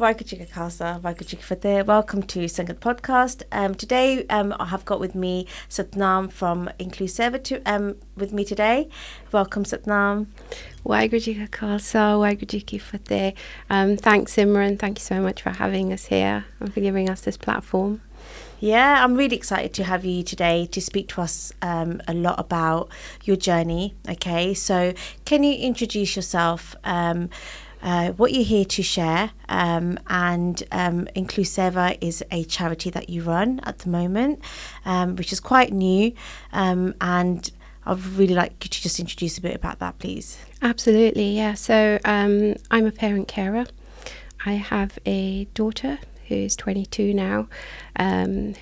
Waheguru Ji Ka Khalsa, Waheguru Ji Ki Fateh. Welcome to Sangat Podcast. Today I have got with me Satnam from Incluseva with me today. Welcome, Satnam. Waheguru Ji Ka Khalsa, Waheguru Ji Ki Fateh. Thanks, Simran. Thank you so much for having us here and for giving us this platform. Yeah, I'm really excited to have you today to speak to us a lot about your journey. Okay, so can you introduce yourself, what you're here to share, and Incluseva is a charity that you run at the moment, which is quite new, and I'd really like you to just introduce a bit about that, please. Absolutely, yeah. So I'm a parent carer. I have a daughter who's 22 now,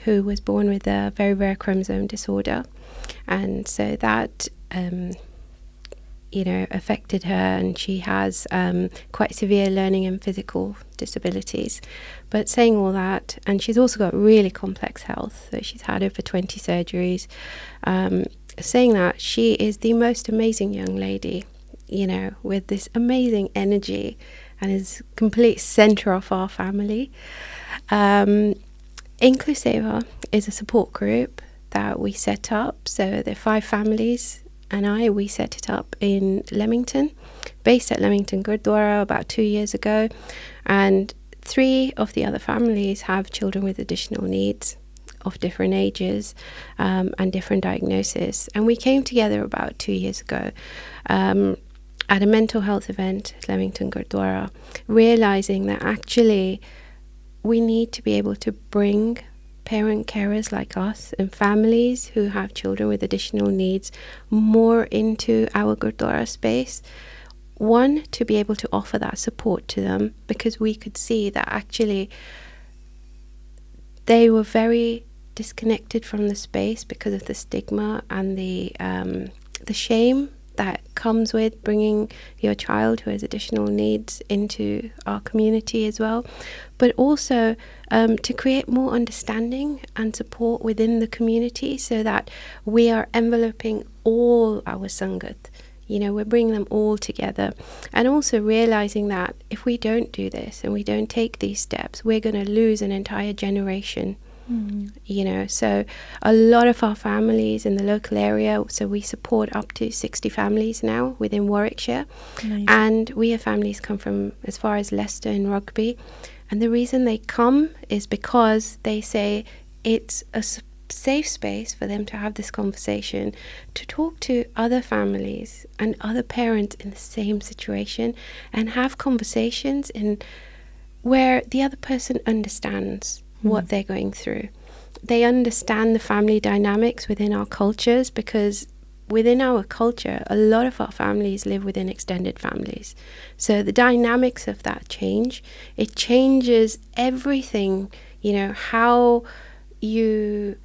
who was born with a very rare chromosome disorder, and so that affected her, and she has quite severe learning and physical disabilities. But saying all that, and she's also got really complex health, so she's had over 20 surgeries. Saying that, she is the most amazing young lady, with this amazing energy, and is complete centre of our family. Incluseva is a support group that we set up. So there are 5 families, and we set it up in Leamington, based at Leamington Gurdwara about 2 years ago. And 3 of the other families have children with additional needs of different ages, and different diagnoses. And we came together about 2 years ago at a mental health event at Leamington Gurdwara, realizing that actually we need to be able to bring parent carers like us and families who have children with additional needs more into our Gurdwara space. One, to be able to offer that support to them, because we could see that actually they were very disconnected from the space because of the stigma and the shame that comes with bringing your child who has additional needs into our community as well, but also to create more understanding and support within the community, so that we are enveloping all our Sangat. We're bringing them all together, and also realizing that if we don't do this and we don't take these steps, we're going to lose an entire generation. So a lot of our families in the local area, so we support up to 60 families now within Warwickshire. Amazing. And we have families come from as far as Leicester and Rugby, and the reason they come is because they say it's a safe space for them to have this conversation, to talk to other families and other parents in the same situation, and have conversations where the other person understands what they're going through. They understand the family dynamics within our cultures, because within our culture, a lot of our families live within extended families. So the dynamics of that change. It changes everything, how you,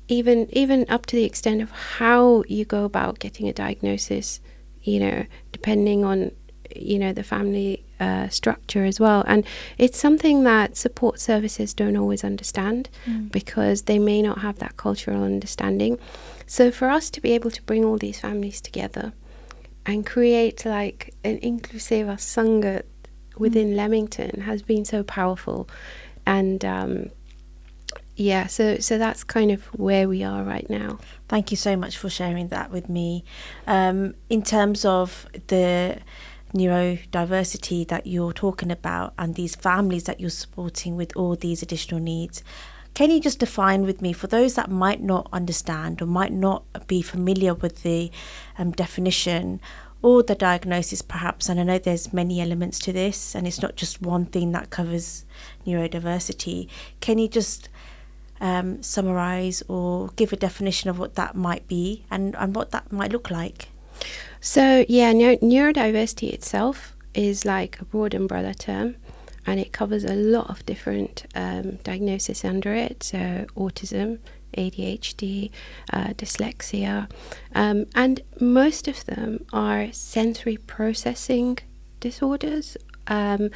even up to the extent of how you go about getting a diagnosis, depending on, the family structure as well. And it's something that support services don't always understand, because they may not have that cultural understanding. So for us to be able to bring all these families together and create like an Incluseva Sangat within Leamington has been so powerful. And so that's kind of where we are right now. Thank you so much for sharing that with me. In terms of the neurodiversity that you're talking about and these families that you're supporting with all these additional needs, can you just define with me, for those that might not understand or might not be familiar with the definition or the diagnosis perhaps, and I know there's many elements to this and it's not just one thing that covers neurodiversity, can you just summarize or give a definition of what that might be and what that might look like? So neurodiversity itself is like a broad umbrella term, and it covers a lot of different diagnoses under it. So autism, ADHD, dyslexia, and most of them are sensory processing disorders, and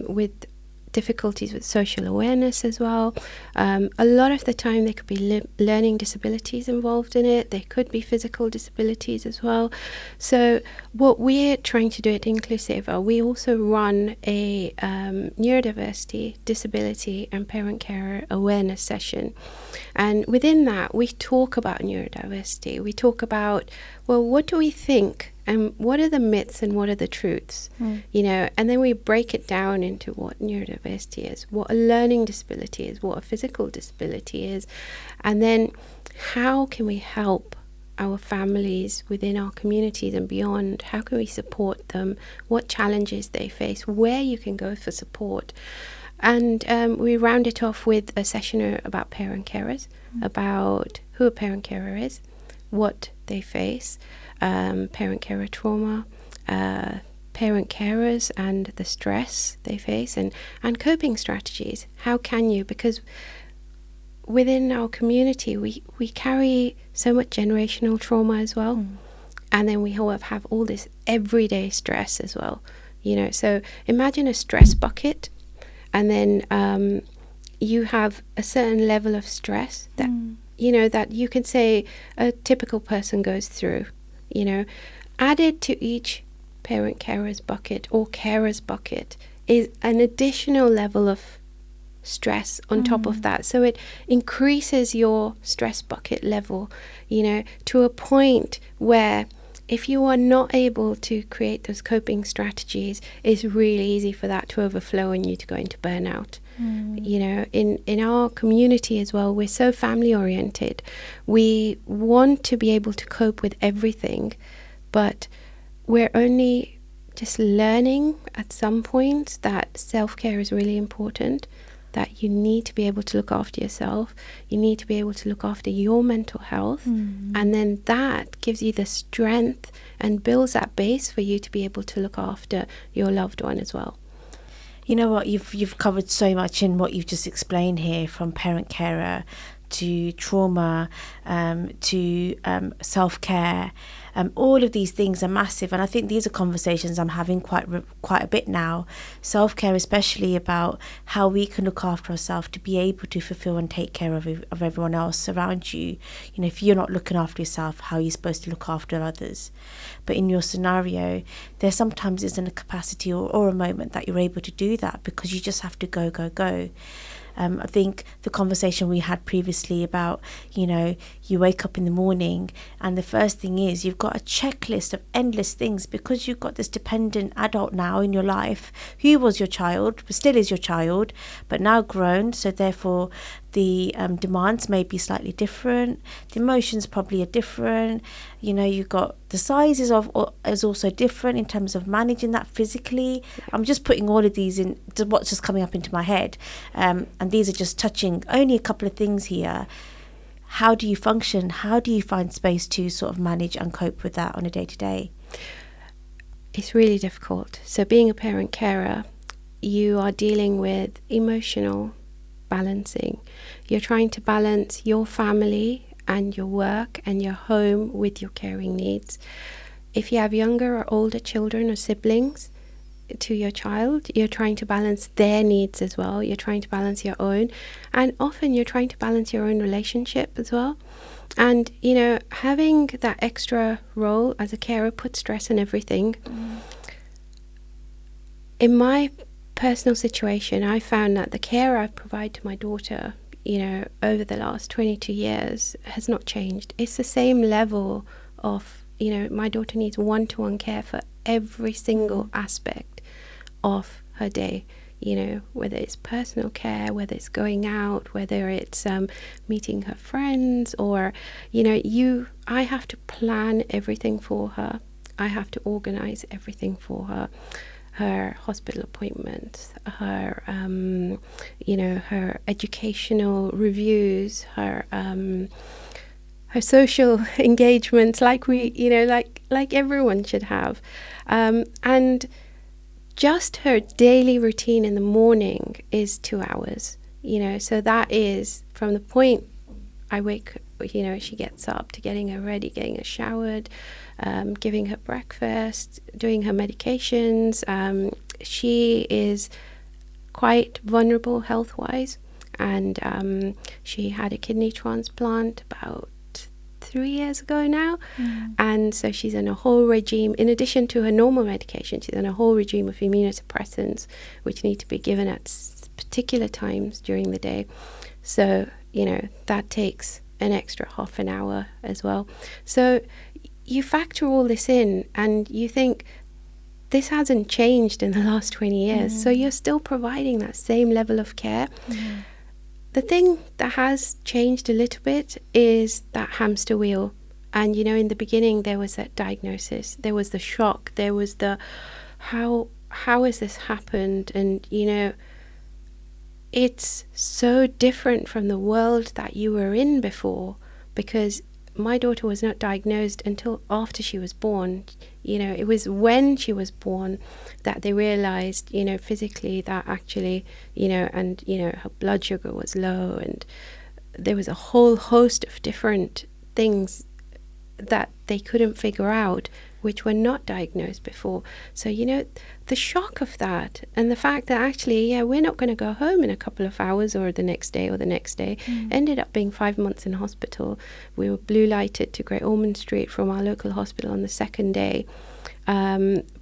with difficulties with social awareness as well. A lot of the time there could be learning disabilities involved in it. There could be physical disabilities as well. So what we're trying to do at Incluseva, we also run a neurodiversity, disability and parent care awareness session. And within that, we talk about neurodiversity. We talk about, well, what do we think? And what are the myths and what are the truths, you know, and then we break it down into what neurodiversity is, what a learning disability is, what a physical disability is, and then how can we help our families within our communities and beyond? How can we support them? What challenges they face, where you can go for support. And we round it off with a session about parent carers, about who a parent carer is, what they face, parent carer trauma, parent carers and the stress they face, and coping strategies. How can you, because within our community we carry so much generational trauma as well, and then we have all this everyday stress as well, you know. So imagine a stress bucket, and then you have a certain level of stress that you know, that you can say a typical person goes through, you know. Added to each parent carers bucket or carers bucket is an additional level of stress on top of that. So it increases your stress bucket level, you know, to a point where if you are not able to create those coping strategies, it's really easy for that to overflow and you to go into burnout. You know, in our community as well, we're so family oriented. We want to be able to cope with everything, but we're only just learning at some point that self-care is really important, that you need to be able to look after yourself, you need to be able to look after your mental health, and then that gives you the strength and builds that base for you to be able to look after your loved one as well. You know what, you've covered so much in what you've just explained here, from parent carer to trauma, to self-care. All of these things are massive, and I think these are conversations I'm having quite a bit now. Self-care, especially about how we can look after ourselves to be able to fulfill and take care of everyone else around you. You know, if you're not looking after yourself, how are you supposed to look after others? But in your scenario, there sometimes isn't a capacity or a moment that you're able to do that, because you just have to go. I think the conversation we had previously about, you know, you wake up in the morning and the first thing is you've got a checklist of endless things, because you've got this dependent adult now in your life who was your child, still is your child, but now grown. So therefore the demands may be slightly different. The emotions probably are different. You know, you've got the sizes is also different in terms of managing that physically. I'm just putting all of these in to what's just coming up into my head. And these are just touching only a couple of things here. How do you function? How do you find space to sort of manage and cope with that on a day-to-day? It's really difficult. So being a parent carer, you are dealing with emotional balancing. You're trying to balance your family and your work and your home with your caring needs. If you have younger or older children or siblings to your child, you're trying to balance their needs as well. You're trying to balance your own, and often you're trying to balance your own relationship as well. And, you know, having that extra role as a carer puts stress on everything. In my personal situation, I found that the care I provide to my daughter, you know, over the last 22 years has not changed. It's the same level of, you know, my daughter needs one-to-one care for every single aspect of her day, you know, whether it's personal care, whether it's going out, whether it's meeting her friends, or, you know, I have to plan everything for her. I have to organize everything for her. Her hospital appointments, her, you know, her educational reviews, her social engagements, like we, you know, like everyone should have, and just her daily routine in the morning is 2 hours, you know. So that is from the point I wake, you know, she gets up, to getting her ready, getting her showered, giving her breakfast, doing her medications. She is quite vulnerable health-wise, and she had a kidney transplant about 3 years ago now. And so she's on a whole regime, in addition to her normal medication, she's on a whole regime of immunosuppressants which need to be given at particular times during the day. So, you know, that takes an extra half an hour as well. So you factor all this in and you think, this hasn't changed in the last 20 years. So you're still providing that same level of care. The thing that has changed a little bit is that hamster wheel. And, you know, in the beginning, there was that diagnosis. There was the shock. There was the, how has this happened? And, you know, it's so different from the world that you were in before, because my daughter was not diagnosed until after she was born. You know, it was when she was born that they realized, you know, physically that actually, you know, and, you know, her blood sugar was low, and there was a whole host of different things that they couldn't figure out, which were not diagnosed before. So, you know, the shock of that, and the fact that actually, yeah, we're not going to go home in a couple of hours or the next day, ended up being 5 months in hospital. We were blue lighted to Great Ormond Street from our local hospital on the second day,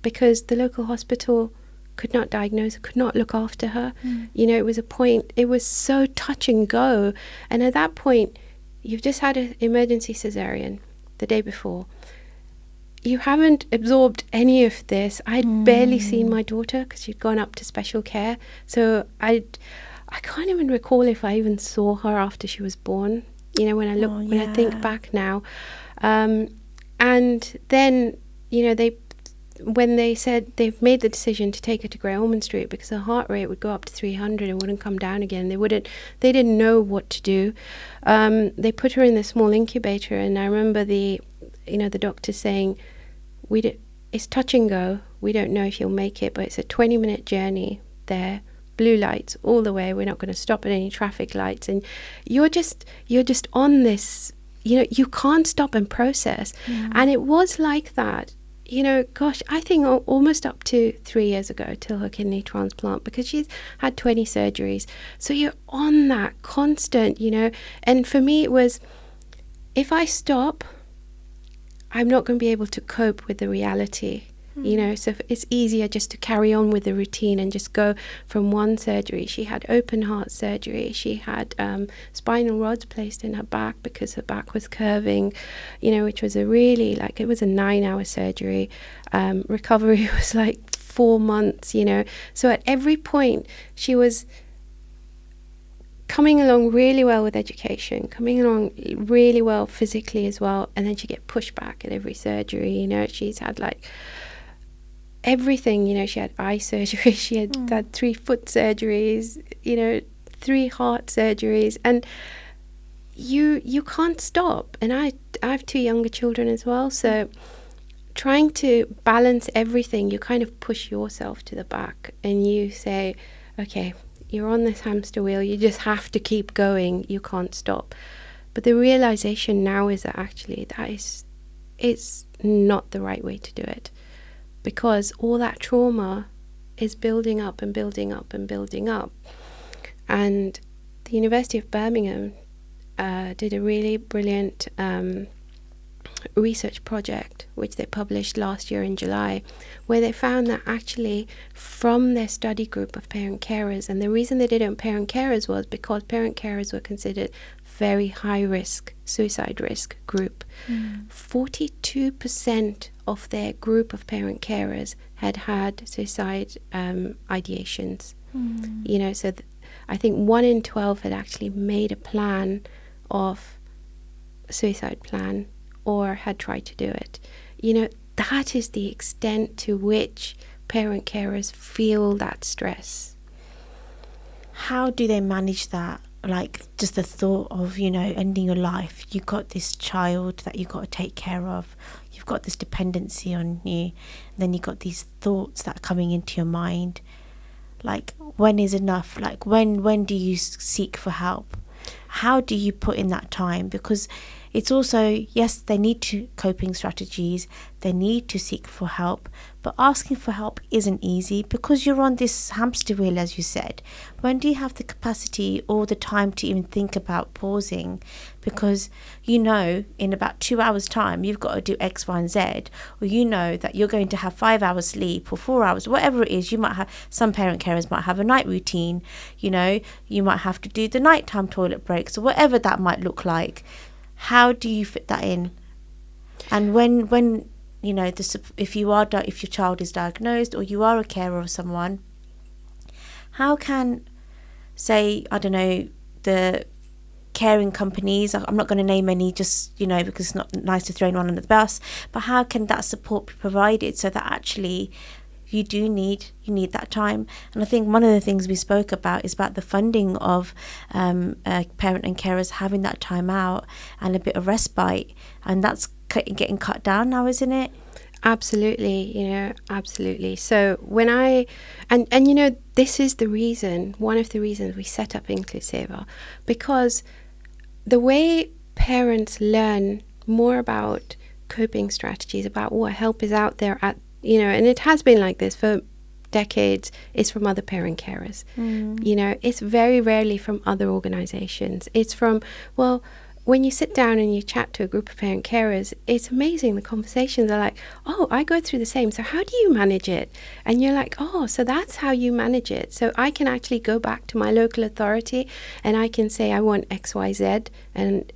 because the local hospital could not diagnose, could not look after her. You know, it was a point, it was so touch and go. And at that point, you've just had an emergency cesarean the day before. You haven't absorbed any of this. I'd barely seen my daughter because she'd gone up to special care. So I can't even recall if I even saw her after she was born. You know, when I look, when I think back now. And then, you know, when they said they've made the decision to take her to Great Ormond Street because her heart rate would go up to 300 and wouldn't come down again. They didn't know what to do. They put her in the small incubator, and I remember the doctor saying, it's touch and go. We don't know if you'll make it, but it's a 20-minute journey there. Blue lights all the way. We're not going to stop at any traffic lights, and you're just on this. You know, you can't stop and process. And it was like that. You know, gosh, I think almost up to 3 years ago till her kidney transplant, because she's had 20 surgeries. So you're on that constant, you know. And for me, it was, if I stop, I'm not going to be able to cope with the reality, you know. So it's easier just to carry on with the routine and just go from one surgery. She had open heart surgery. She had spinal rods placed in her back because her back was curving, you know, which was it was a 9-hour surgery. Recovery was like 4 months, you know. So at every point, she was coming along really well with education, coming along really well physically as well, and then she get pushed back at every surgery. You know, she's had like everything. You know, she had eye surgery, she had 3 foot surgeries, you know, 3 heart surgeries, and you can't stop. And I have 2 younger children as well, so trying to balance everything, you kind of push yourself to the back and you say, okay, you're on this hamster wheel, you just have to keep going, you can't stop. But the realization now is that actually it's not the right way to do it, because all that trauma is building up and building up and building up. And the University of Birmingham did a really brilliant research project which they published last year in July, where they found that actually from their study group of parent carers, and the reason they did it on parent carers was because parent carers were considered very high risk, suicide risk group. 42% of their group of parent carers had suicide ideations. You know, so I think 1 in 12 had actually made a plan of a suicide plan or had tried to do it. You know, that is the extent to which parent carers feel that stress. How do they manage that? Like, just the thought of, you know, ending your life. You've got this child that you've got to take care of. You've got this dependency on you. And then you've got these thoughts that are coming into your mind. Like, when is enough? Like, when do you seek for help? How do you put in that time? Because it's also, yes, they need to coping strategies, they need to seek for help, but asking for help isn't easy because you're on this hamster wheel, as you said. When do you have the capacity or the time to even think about pausing? Because you know in about 2 hours time you've got to do X, Y and Z, or you know that you're going to have 5 hours sleep or 4 hours, whatever it is. You might have, some parent carers might have a night routine, you know, you might have to do the nighttime toilet breaks or whatever that might look like. How do you fit that in? And when you know, if your child is diagnosed or you are a carer of someone, how can, say, I don't know, the caring companies, I'm not going to name any, just, you know, because it's not nice to throw anyone under the bus, but how can that support be provided so that actually you need that time? And I think one of the things we spoke about is about the funding of parent and carers having that time out and a bit of respite, and that's getting cut down now, isn't it? Absolutely, absolutely. So when and this is one of the reasons we set up Incluseva, because the way parents learn more about coping strategies, about what help is out there and it has been like this for decades, is from other parent carers. It's very rarely from other organizations. It's from, well, when you sit down and you chat to a group of parent carers, it's amazing. The conversations are like, oh, I go through the same. So how do you manage it? And you're like, oh, so that's how you manage it. So I can actually go back to my local authority and I can say, I want X, Y, Z. And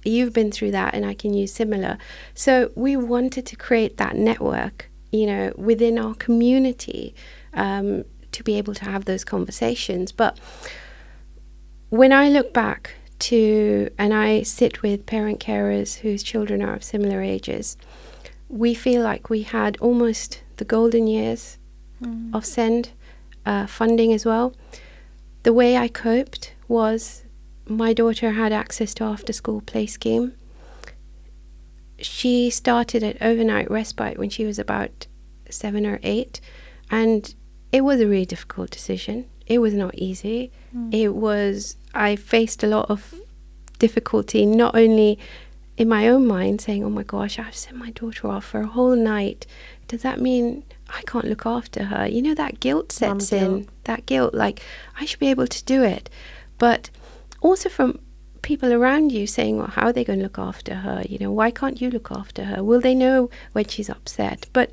you've been through that and I can use similar. So we wanted to create that network, within our community, to be able to have those conversations. But when I look back and I sit with parent carers whose children are of similar ages, we feel like we had almost the golden years of SEND funding as well. The way I coped was my daughter had access to after school play scheme. She started at overnight respite when she was about 7 or 8, and it was a really difficult decision. It was not easy. I faced a lot of difficulty, not only in my own mind saying, oh my gosh, I've sent my daughter off for a whole night. Does that mean I can't look after her? That guilt sets in. That guilt, like, I should be able to do it. But also from people around you saying, well, how are they going to look after her? Why can't you look after her? Will they know when she's upset? But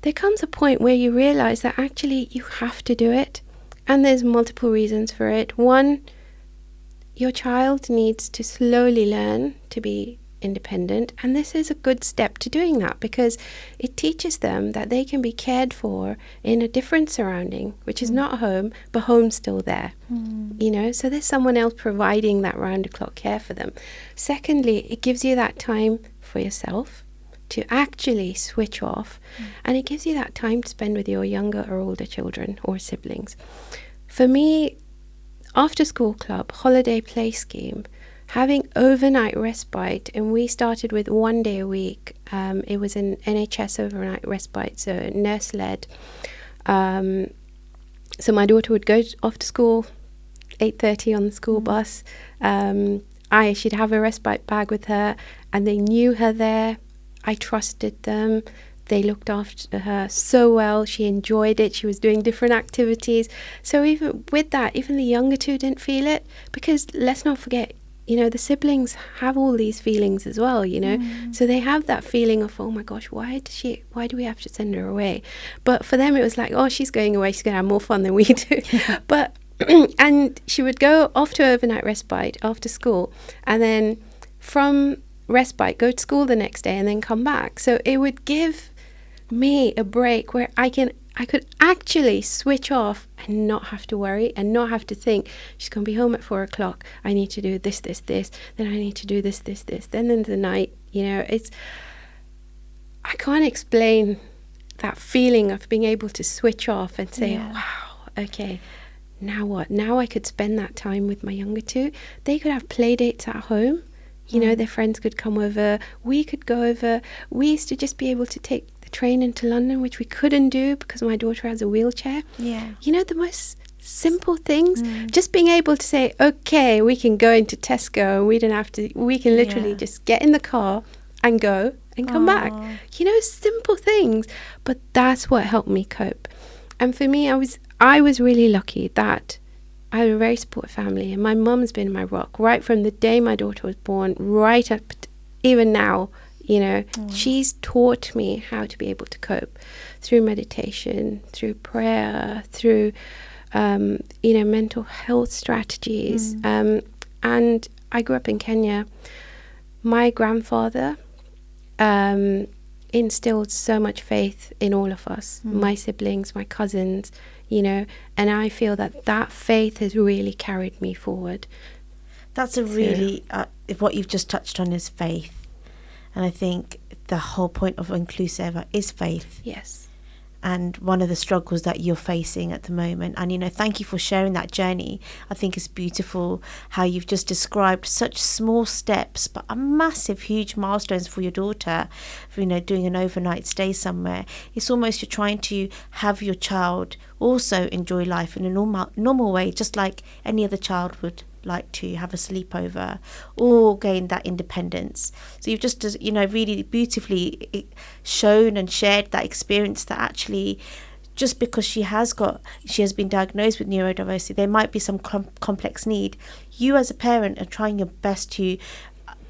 there comes a point where you realize that actually you have to do it. And there's multiple reasons for it. One, your child needs to slowly learn to be independent. And this is a good step to doing that because it teaches them that they can be cared for in a different surrounding, which is not home, but home's still there. So there's someone else providing that round-the-clock care for them. Secondly, it gives you that time for yourself to actually switch off, and it gives you that time to spend with your younger or older children or siblings. For me, after school club, holiday play scheme, having overnight respite, and we started with 1 day a week. It was an NHS overnight respite, so nurse-led. So my daughter would go off to school, 8:30 on the school bus. She'd have a respite bag with her, and they knew her there. I trusted them. They looked after her so well. She enjoyed it. She was doing different activities. So even with that, even the younger two didn't feel it, because let's not forget, the siblings have all these feelings as well, So they have that feeling of, oh my gosh, why do we have to send her away? But for them, it was like, oh, she's going away. She's going to have more fun than we do. But, and she would go off to overnight respite after school, and then from respite, go to school the next day and then come back. So it would give me a break where I could actually switch off and not have to worry and not have to think, she's going to be home at 4 o'clock. I need to do this, then I need to do this. Then in the night, I can't explain that feeling of being able to switch off and say, wow, okay, now what? Now I could spend that time with my younger two. They could have play dates at home. Their friends could come over. We could go over. We used to just be able to take the train into London, which we couldn't do because my daughter has a wheelchair. The most simple things. Just being able to say, okay, we can go into Tesco and we don't have to, we can literally just get in the car and go and come back. You know, simple things. But that's what helped me cope. And for me, I was really lucky that I had a very supportive family, and my mum's been my rock right from the day my daughter was born, right up to even now. You know, she's taught me how to be able to cope through meditation, through prayer, through, you know, mental health strategies. And I grew up in Kenya. My grandfather instilled so much faith in all of us, my siblings, my cousins, you know, and I feel that faith has really carried me forward. That's a really, what you've just touched on is faith. And I think the whole point of Incluseva is faith. Yes. And one of the struggles that you're facing at the moment. And, you know, thank you for sharing that journey. I think it's beautiful how you've just described such small steps, but a massive, huge milestones for your daughter, for, you know, doing an overnight stay somewhere. It's almost you're trying to have your child also enjoy life in a normal way, just like any other child would like to have a sleepover or gain that independence. So you've just, you know, really beautifully shown and shared that experience that actually just because she has been diagnosed with neurodiversity, there might be some complex need. You as a parent are trying your best to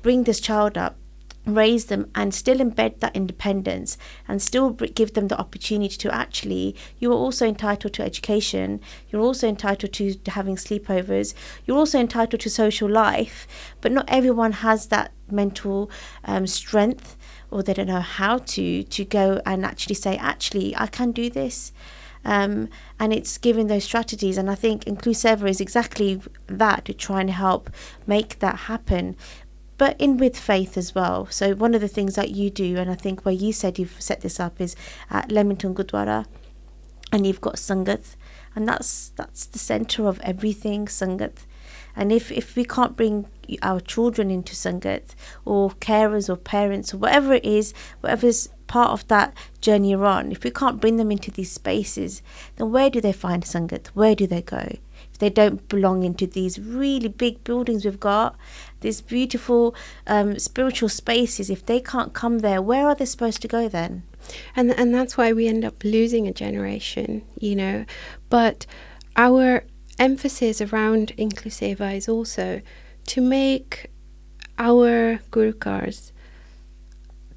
bring this child up, raise them, and still embed that independence and still give them the opportunity to actually, you are also entitled to education, you're also entitled to having sleepovers, you're also entitled to social life, but not everyone has that mental strength, or they don't know how to go and actually say, actually, I can do this. And it's giving those strategies, and I think Incluseva is exactly that, to try and help make that happen, but in with faith as well. So one of the things that you do, and I think where you said you've set this up, is at Leamington Gurdwara, and you've got Sangat, and that's the centre of everything, Sangat. And if we can't bring our children into Sangat, or carers or parents or whatever it is, whatever's part of that journey you're on, if we can't bring them into these spaces, then where do they find Sangat? Where do they go? If they don't belong into these really big buildings we've got, these beautiful spiritual spaces, if they can't come there, where are they supposed to go then? And that's why we end up losing a generation, you know. But our emphasis around Incluseva is also to make our Gurukars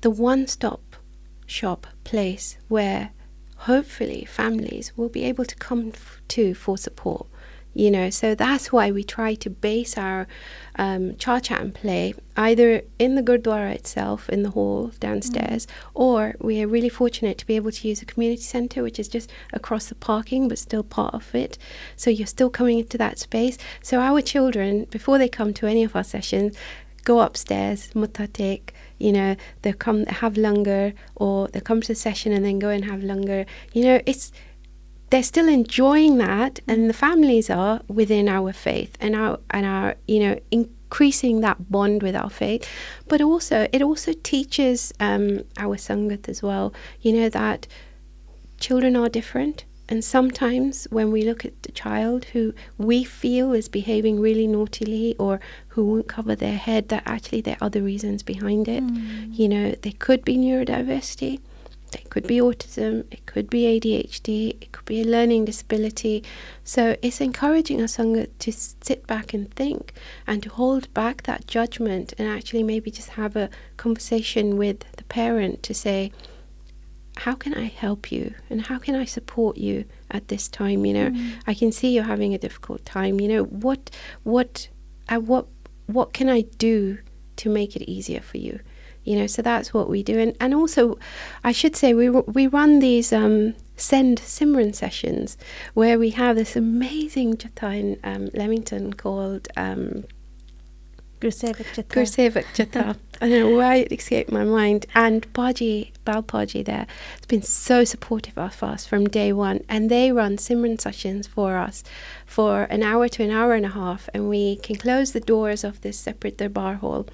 the one-stop shop place where hopefully families will be able to come to for support. You know, so that's why we try to base our Chaa chat and play either in the Gurdwara itself, in the hall downstairs, or we are really fortunate to be able to use a community centre, which is just across the parking, but still part of it. So you're still coming into that space. So our children, before they come to any of our sessions, go upstairs, mutatek, you know, they'll come have langar, or they'll come to the session and then go and have langar. You know, they're still enjoying that, and the families are within our faith and our you know, increasing that bond with our faith. But also it also teaches our sangat as well, you know, that children are different, and sometimes when we look at the child who we feel is behaving really naughtily or who won't cover their head, that actually there are other reasons behind it. You know, they could be neurodiversity, it could be autism, it could be ADHD, it could be a learning disability. So it's encouraging us to sit back and think, and to hold back that judgment, and actually maybe just have a conversation with the parent to say, how can I help you, and how can I support you at this time? You know, I can see you're having a difficult time. You know, what can I do to make it easier for you? You know, so that's what we do. And also, I should say, we run these Send Simran sessions where we have this amazing jatha in Leamington called Grassroots jatha. I don't know why it escaped my mind. And Balpaji there has been so supportive of us from day one. And they run Simran sessions for us for an hour to an hour and a half. And we can close the doors of this separate darbar hall.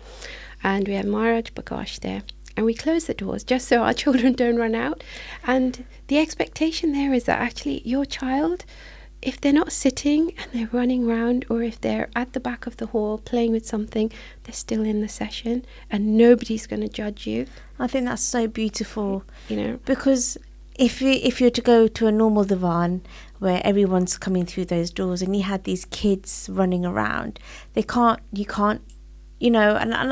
And we have Maharaj Prakash there. And we close the doors just so our children don't run out. And the expectation there is that actually your child if they're not sitting and they're running around, or if they're at the back of the hall playing with something, they're still in the session and nobody's going to judge you. I think that's so beautiful, Because if you're to go to a normal divan where everyone's coming through those doors and you had these kids running around, you can't, and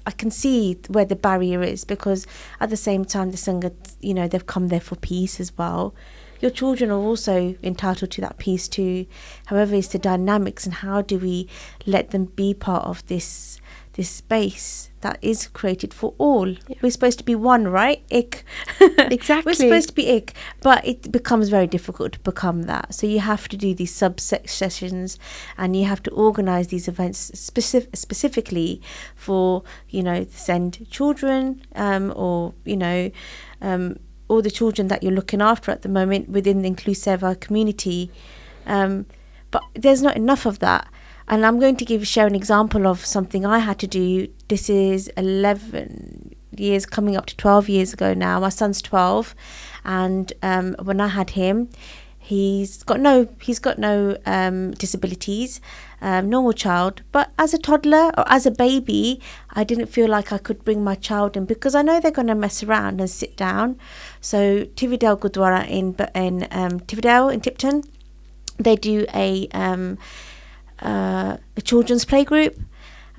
I can see where the barrier is, because at the same time the Sangat, they've come there for peace as well. Your children are also entitled to that peace too. However, it's the dynamics and how do we let them be part of this space that is created for all. Yeah. We're supposed to be one, right? Ik. Exactly. We're supposed to be ik, but it becomes very difficult to become that. So you have to do these sessions, and you have to organise these events specifically for, send children, or the children that you're looking after at the moment within the Incluseva community. But there's not enough of that. And I'm going to share an example of something I had to do. This is 11 years, coming up to 12 years ago now. My son's 12, and when I had him, he's got no disabilities, normal child. But as a toddler or as a baby, I didn't feel like I could bring my child in, because I know they're going to mess around and sit down. So Tividale Gurdwara in Tividale in Tipton, they do a children's playgroup,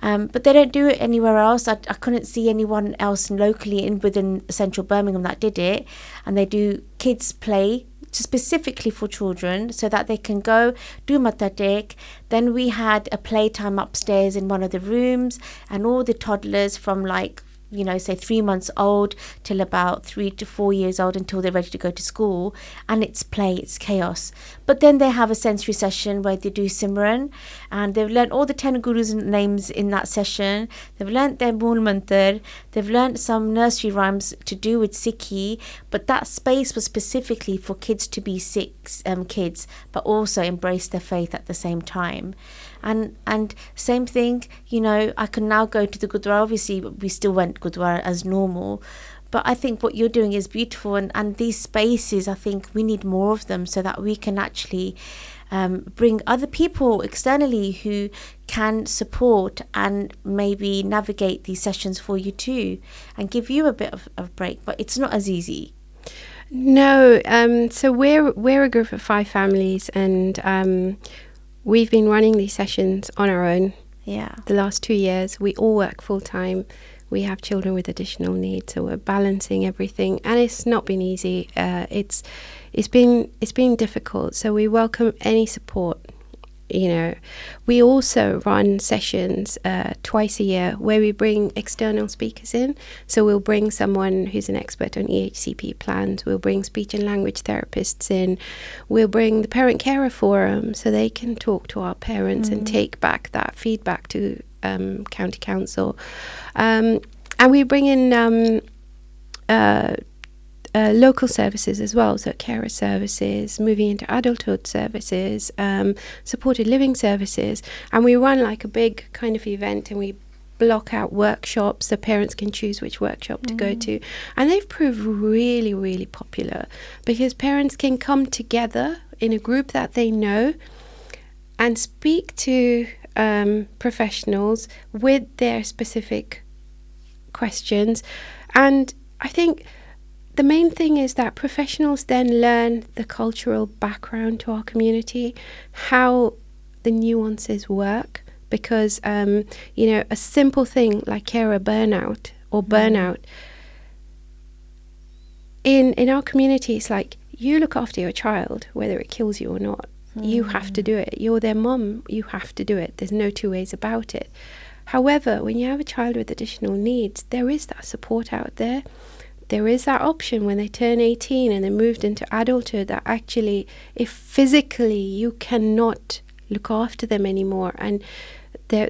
but they don't do it anywhere else. I couldn't see anyone else locally within central Birmingham that did it. And they do kids play specifically for children, so that they can go do matadik. Then we had a playtime upstairs in one of the rooms, and all the toddlers from say 3 months old till about 3 to 4 years old, until they're ready to go to school, and it's play, it's chaos. But then they have a sensory session where they do Simran, and they've learned all the 10 gurus' names in that session. They've learned their Mool Mantar, they've learned some nursery rhymes to do with Sikhi, but that space was specifically for kids to be Sikh kids, but also embrace their faith at the same time. And same thing, I can now go to the Gurdwara. Obviously, we still went Gurdwara as normal. But I think what you're doing is beautiful. And these spaces, I think we need more of them, so that we can actually bring other people externally who can support and maybe navigate these sessions for you too, and give you a bit of a break. But it's not as easy. No. So we're a group of 5 families, and we've been running these sessions on our own. Yeah. The last 2 years, we all work full time. We have children with additional needs, so we're balancing everything, and it's not been easy. It's been difficult. So we welcome any support. We also run sessions twice a year where we bring external speakers in. So we'll bring someone who's an expert on EHCP plans. We'll bring speech and language therapists in. We'll bring the parent carer forum, so they can talk to our parents and take back that feedback to county council. And we bring in local services as well, so carer services, moving into adulthood services, supported living services, and we run like a big kind of event, and we block out workshops so parents can choose which workshop to go to, and they've proved really, really popular, because parents can come together in a group that they know and speak to professionals with their specific questions. And I think the main thing is that professionals then learn the cultural background to our community, how the nuances work, because a simple thing like carer burnout or burnout in our community, it's like, you look after your child whether it kills you or not. You have to do it. You're their mum, you have to do it. There's no two ways about it. However, when you have a child with additional needs, there is that support out there. There is that option when they turn 18 and they moved into adulthood, that actually, if physically you cannot look after them anymore, and there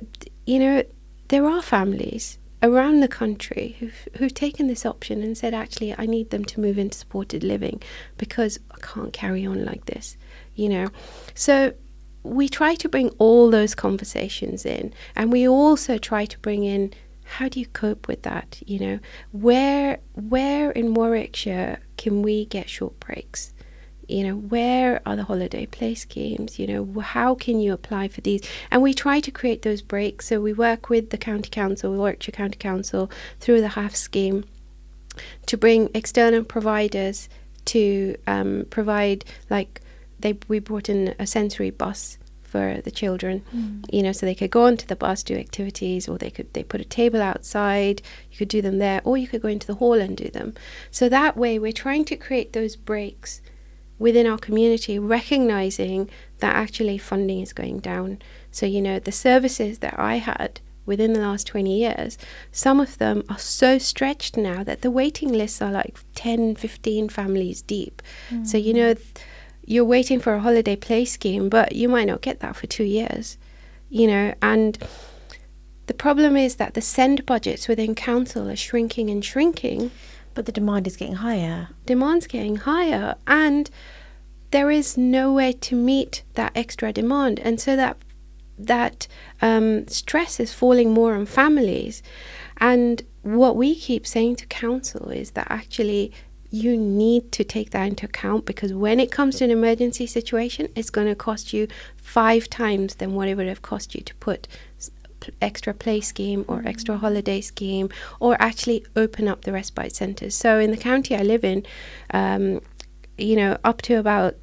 are families around the country who've taken this option and said, actually, I need them to move into supported living because I can't carry on like this, So we try to bring all those conversations in, and we also try to bring in, how do you cope with that? Where in Warwickshire can we get short breaks? Where are the holiday play schemes? How can you apply for these? And we try to create those breaks. So we work with the County Council, Warwickshire County Council, through the HAF scheme to bring external providers to provide, we brought in a sensory bus for the children, so they could go onto the bus, do activities, or they put a table outside, you could do them there, or you could go into the hall and do them. So that way we're trying to create those breaks within our community, recognizing that actually funding is going down. So, the services that I had within the last 20 years, some of them are so stretched now that the waiting lists are like 10, 15 families deep. So, you're waiting for a holiday play scheme, but you might not get that for 2 years, and the problem is that the SEND budgets within council are shrinking and shrinking. But the demand is getting higher. Demand's getting higher, and there is no way to meet that extra demand. And so that stress is falling more on families. And what we keep saying to council is that actually you need to take that into account, because when it comes to an emergency situation, it's going to cost you 5 times than what it would have cost you to put extra play scheme or extra holiday scheme, or actually open up the respite centres. So in the county I live in, up to about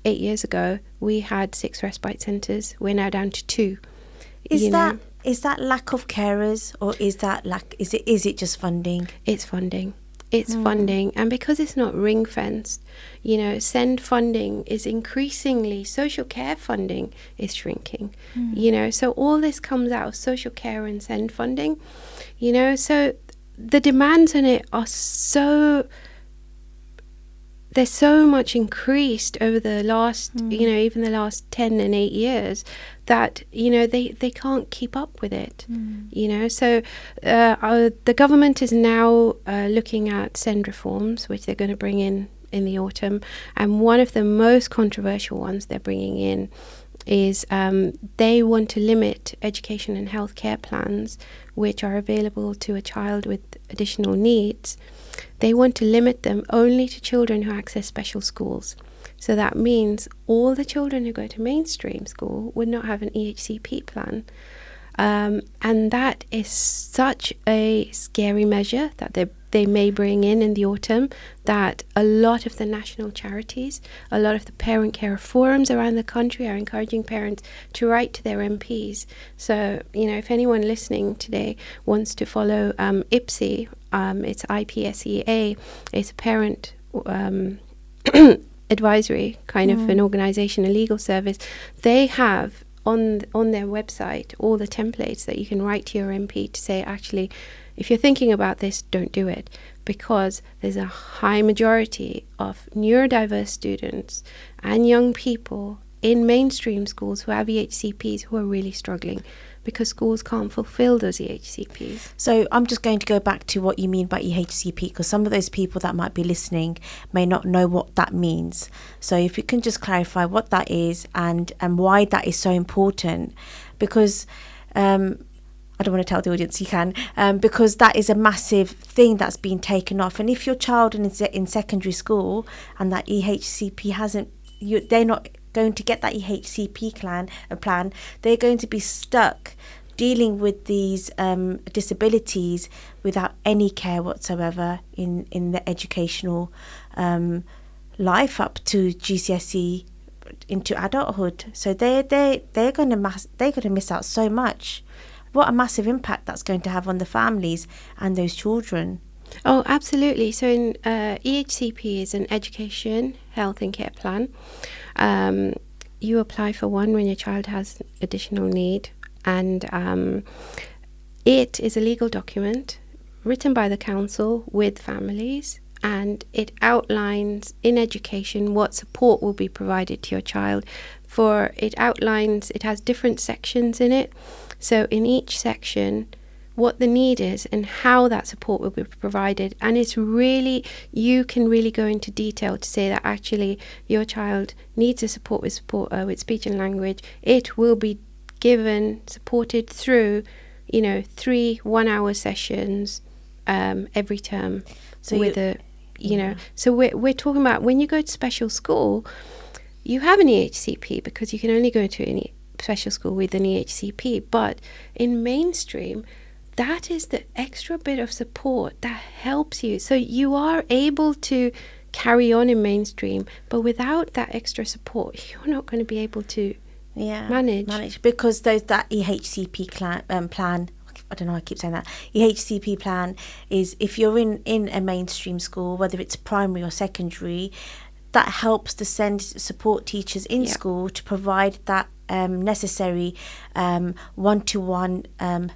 8 years ago, we had 6 respite centres. We're now down to 2. Is that lack of carers, or is it just funding? It's funding. It's funding, and because it's not ring fenced, SEND funding is increasingly, social care funding is shrinking, so all this comes out of social care and SEND funding, so the demands on it are they're so much increased over the last, even the last 10 and 8 years, that, they can't keep up with it, So the government is now looking at SEND reforms, which they're going to bring in the autumn. And one of the most controversial ones they're bringing in is they want to limit education and healthcare plans, which are available to a child with additional needs. They want to limit them only to children who access special schools. So that means all the children who go to mainstream school would not have an EHCP plan. And that is such a scary measure that they may bring in the autumn, that a lot of the national charities, a lot of the parent care forums around the country are encouraging parents to write to their MPs. So, if anyone listening today wants to follow IPSEA, it's IPSEA, it's a parent advisory kind of an organisation, a legal service. They have on their website all the templates that you can write to your MP to say, actually, if you're thinking about this, don't do it, because there's a high majority of neurodiverse students and young people in mainstream schools who have EHCPs who are really struggling because schools can't fulfill those EHCPs. So I'm just going to go back to what you mean by EHCP, because some of those people that might be listening may not know what that means. So if you can just clarify what that is and why that is so important, because I don't want to tell the audience, you can, because that is a massive thing that's been taken off. And if your child is in secondary school and that EHCP they're not going to get that EHCP plan, they're going to be stuck dealing with these disabilities without any care whatsoever in the educational life up to GCSE into adulthood. So they're going to miss out so much. What a massive impact that's going to have on the families and those children. Oh, absolutely. So in EHCP is an education, health and care plan. You apply for one when your child has additional need, and it is a legal document written by the council with families, and it outlines in education what support will be provided to your child. It has different sections in it. So in each section, what the need is and how that support will be provided. And it's really, you can really go into detail to say that actually your child needs a support with speech and language. It will be supported through, 3 1-hour sessions every term. So you know. So we're talking about when you go to special school, you have an EHCP because you can only go to any special school with an EHCP. But in mainstream, that is the extra bit of support that helps you. So you are able to carry on in mainstream, but without that extra support, you're not going to be able to manage. Because there's that EHCP plan. I don't know, I keep saying that. EHCP plan is if you're in a mainstream school, whether it's primary or secondary, that helps to send support teachers in school to provide that necessary one-to-one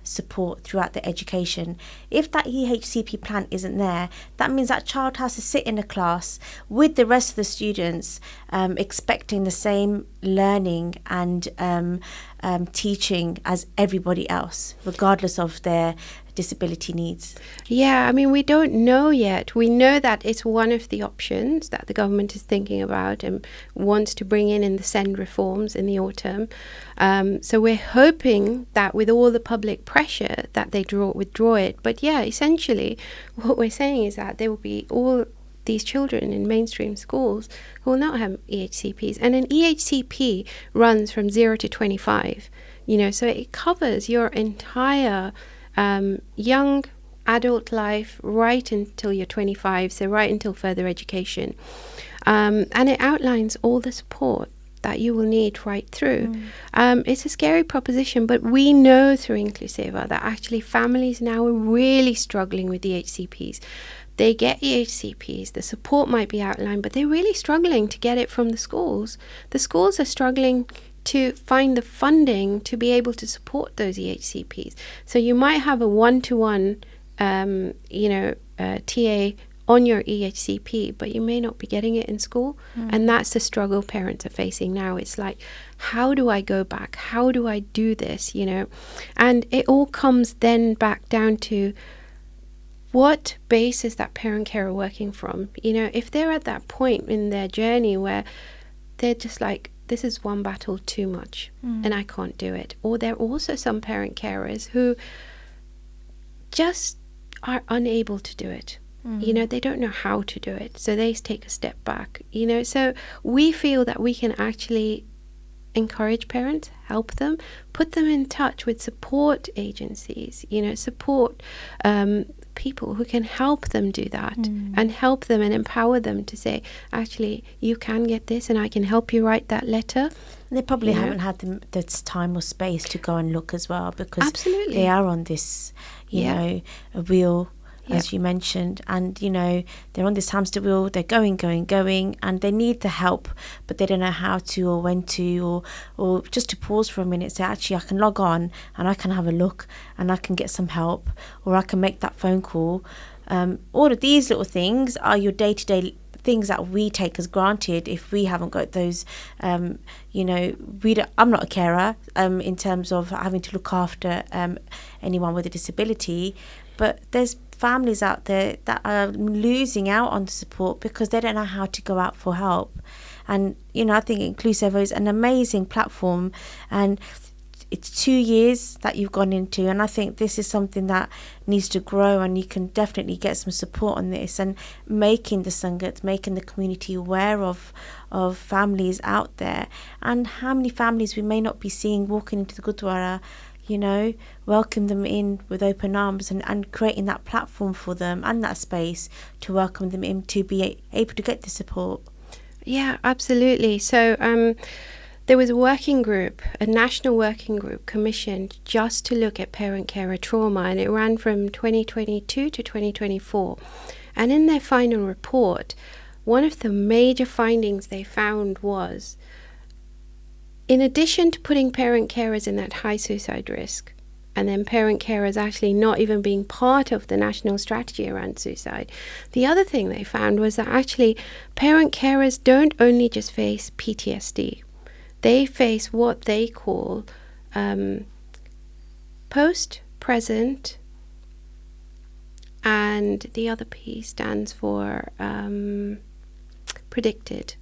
support throughout the education. If that EHCP plan isn't there, that means that child has to sit in a class with the rest of the students, expecting the same learning and teaching as everybody else, regardless of their disability needs. Yeah, I mean, we don't know yet. We know that it's one of the options that the government is thinking about and wants to bring in the SEND reforms in the autumn. So we're hoping that with all the public pressure that they withdraw it. But yeah, essentially what we're saying is that there will be all these children in mainstream schools who will not have EHCPs. And an EHCP runs from 0 to 25, you know, so it covers your entire young adult life right until you're 25, so right until further education. And it outlines all the support that you will need right through. It's a scary proposition, but we know through Incluseva that actually families now are really struggling with EHCPs. They get EHCPs, the support might be outlined, but they're really struggling to get it from the schools. The schools are struggling to find the funding to be able to support those EHCPs. So you might have a one-to-one, TA on your EHCP, but you may not be getting it in school. And that's the struggle parents are facing now. It's like, how do I go back? How do I do this? You know, and it all comes then back down to what base is that parent carer working from? You know, if they're at that point in their journey where they're just like, this is one battle too much and I can't do it. Or there are also some parent carers who just are unable to do it. You know, they don't know how to do it. So they take a step back, you know. So we feel that we can actually encourage parents, help them, put them in touch with support agencies, you know, support people who can help them do that and help them and empower them to say, actually, you can get this and I can help you write that letter. They probably haven't had the time or space to go and look as well, because Absolutely. they are on this, you know, a wheel, as you mentioned, and, you know, they're on this hamster wheel, they're going, and they need the help, but they don't know how to or when to, or just to pause for a minute, say, actually, I can log on and I can have a look and I can get some help, or I can make that phone call. All of these little things are your day-to-day things that we take as granted if we haven't got those, you know, I'm not a carer in terms of having to look after anyone with a disability, but there's families out there that are losing out on the support because they don't know how to go out for help. And, you know, I think Incluseva is an amazing platform, and it's 2 years that you've gone into, and I think this is something that needs to grow, and you can definitely get some support on this, and making the Sangat, making the community aware of families out there, and how many families we may not be seeing walking into the Gurdwara, you know, welcome them in with open arms, and creating that platform for them and that space to welcome them in to be able to get the support. Yeah, absolutely. So there was a working group, a national working group commissioned just to look at parent carer trauma, and it ran from 2022 to 2024. And in their final report, one of the major findings they found was, in addition to putting parent carers in that high suicide risk, and then parent carers actually not even being part of the national strategy around suicide, the other thing they found was that actually parent carers don't only just face PTSD. They face what they call post, present, and the other P stands for predicted.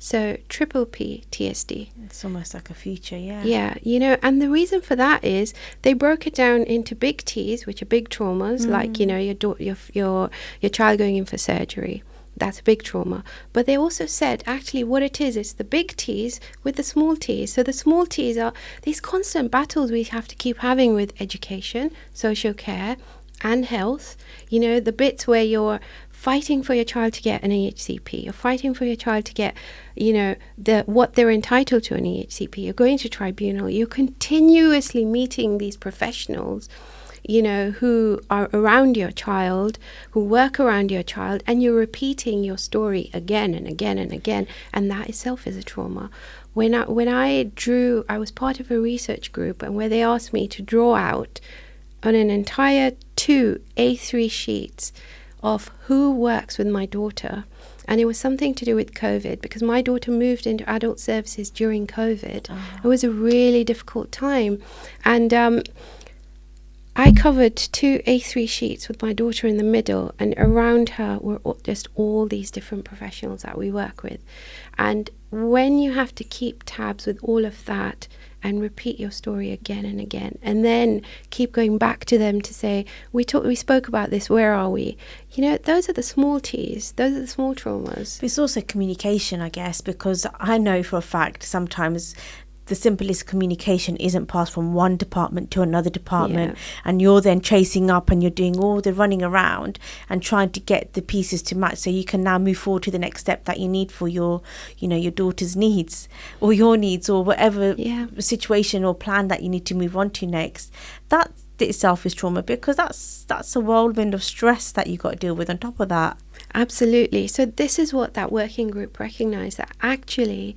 So triple PTSD. It's almost like a future, yeah. Yeah, you know, and the reason for that is they broke it down into big T's, which are big traumas, like, you know, your child going in for surgery. That's a big trauma. But they also said, actually, what it is the big T's with the small T's. So the small T's are these constant battles we have to keep having with education, social care, and health. You know, the bits where you're fighting for your child to get an EHCP, you're fighting for your child to get, you know, what they're entitled to an EHCP, you're going to tribunal, you're continuously meeting these professionals, you know, who are around your child, who work around your child, and you're repeating your story again and again and again, and that itself is a trauma. When I drew, I was part of a research group, and where they asked me to draw out on an entire 2 A3 sheets of who works with my daughter, and it was something to do with COVID, because my daughter moved into adult services during COVID. It was a really difficult time, and I covered 2 A3 sheets with my daughter in the middle, and around her were just all these different professionals that we work with. And when you have to keep tabs with all of that and repeat your story again and again, and then keep going back to them to say, we spoke about this, where are we? You know, those are the small T's, those are the small traumas. It's also communication, I guess, because I know for a fact sometimes the simplest communication isn't passed from one department to another department, and you're then chasing up and you're doing all the running around and trying to get the pieces to match so you can now move forward to the next step that you need for your, you know, your daughter's needs or your needs or whatever situation or plan that you need to move on to next. That itself is trauma, because that's a whirlwind of stress that you got to deal with on top of that. Absolutely. So this is what that working group recognised, that actually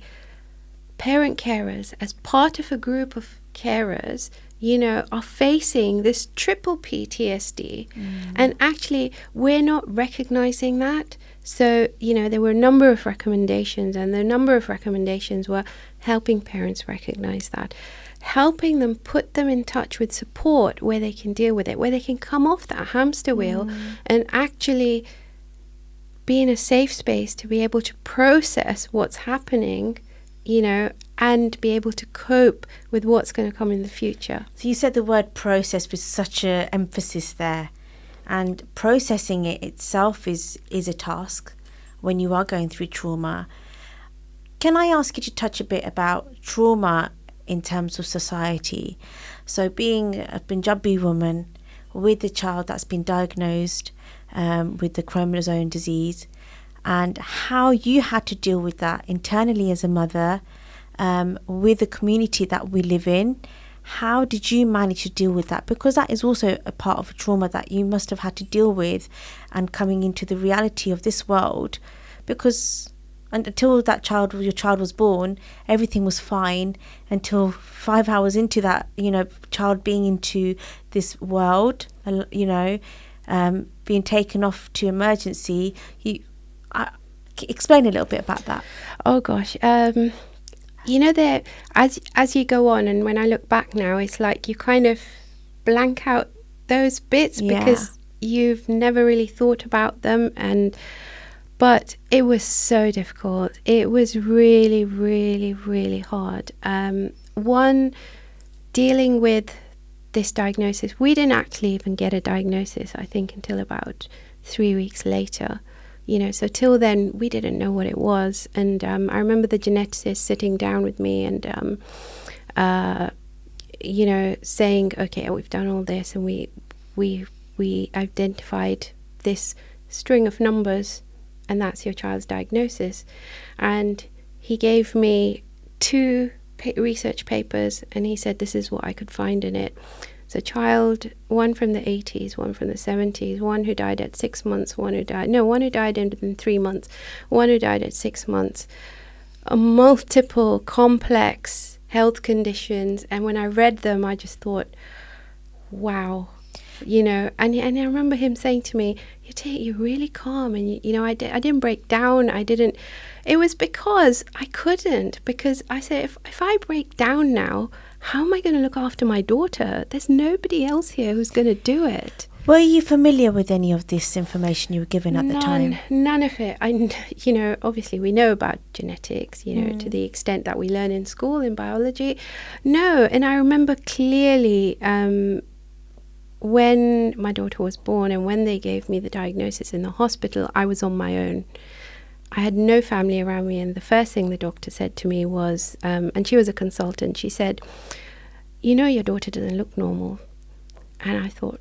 parent carers, as part of a group of carers, you know, are facing this triple PTSD. And actually, we're not recognizing that. So, you know, there were a number of recommendations, and the number of recommendations were helping parents recognize that, helping them, put them in touch with support where they can deal with it, where they can come off that hamster wheel and actually be in a safe space to be able to process what's happening, you know, and be able to cope with what's going to come in the future. So you said the word process with such an emphasis there, and processing it itself is a task when you are going through trauma. Can I ask you to touch a bit about trauma in terms of society? So being a Punjabi woman with a child that's been diagnosed with the chromosome disease, and how you had to deal with that internally as a mother, with the community that we live in. How did you manage to deal with that? Because that is also a part of a trauma that you must have had to deal with, and coming into the reality of this world. Because until your child was born, everything was fine, until 5 hours into that, you know, child being into this world, you know, being taken off to emergency. Explain a little bit about that. Oh gosh, you know, there as you go on, and when I look back now, it's like you kind of blank out those bits because you've never really thought about them. But it was so difficult. It was really, really, really hard. One, dealing with this diagnosis. We didn't actually even get a diagnosis, I think, until about 3 weeks later. You know, so till then we didn't know what it was. And I remember the geneticist sitting down with me and, you know, saying, okay, we've done all this, and we identified this string of numbers, and that's your child's diagnosis. And he gave me 2 research papers, and he said, this is what I could find in it. So child, one from the 80s, one from the 70s, one who died at 6 months, one who died in 3 months, one who died at 6 months. Multiple complex health conditions. And when I read them, I just thought, wow, you know. And I remember him saying to me, you're really calm. And, you know, I didn't break down. It was because I couldn't. Because I said, if I break down now, how am I going to look after my daughter? There's nobody else here who's going to do it. Were you familiar with any of this information you were given at the time? None of it. Obviously we know about genetics, to the extent that we learn in school in biology. No, and I remember clearly when my daughter was born and when they gave me the diagnosis in the hospital, I was on my own. I had no family around me, and the first thing the doctor said to me was, and she was a consultant, she said, your daughter doesn't look normal. And I thought,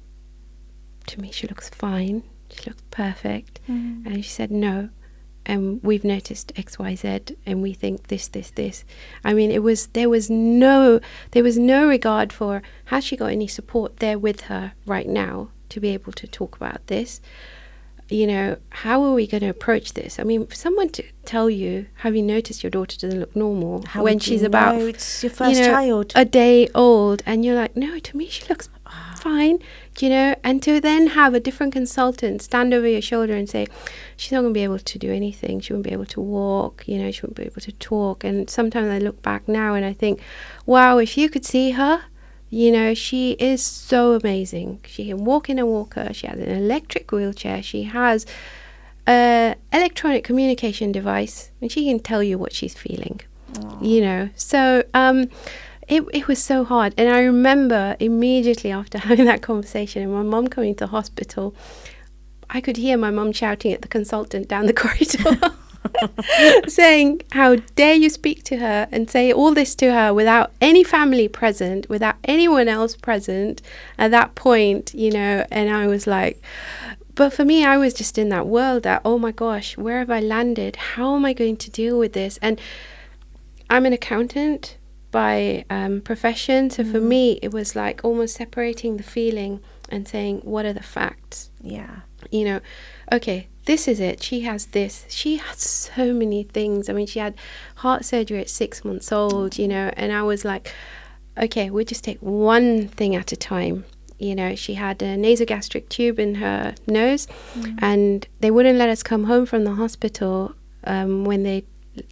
to me, she looks fine. She looks perfect. And she said, no. And we've noticed X, Y, Z, and we think this. I mean, there was no regard for, has she got any support there with her right now to be able to talk about this? How are we going to approach this? I mean, for someone to tell you, have you noticed your daughter doesn't look normal when she's about, it's your first child, a day old, and you're like, no, to me she looks fine, and to then have a different consultant stand over your shoulder and say, she's not going to be able to do anything, she won't be able to walk, she won't be able to talk. And sometimes I look back now and I think, wow, if you could see her, she is so amazing. She can walk in a walker, she has an electric wheelchair, she has an electronic communication device, and she can tell you what she's feeling. So it was so hard. And I remember immediately after having that conversation and my mum coming to the hospital, I could hear my mum shouting at the consultant down the corridor saying, how dare you speak to her and say all this to her without any family present, without anyone else present at that point, and I was like, but for me, I was just in that world that, oh my gosh, where have I landed? How am I going to deal with this? And I'm an accountant by profession, so for me it was like almost separating the feeling and saying, what are the facts? Okay, this is it, she has this, she had so many things. I mean, she had heart surgery at 6 months old, and I was like, okay, we'll just take one thing at a time. She had a nasogastric tube in her nose, and they wouldn't let us come home from the hospital when they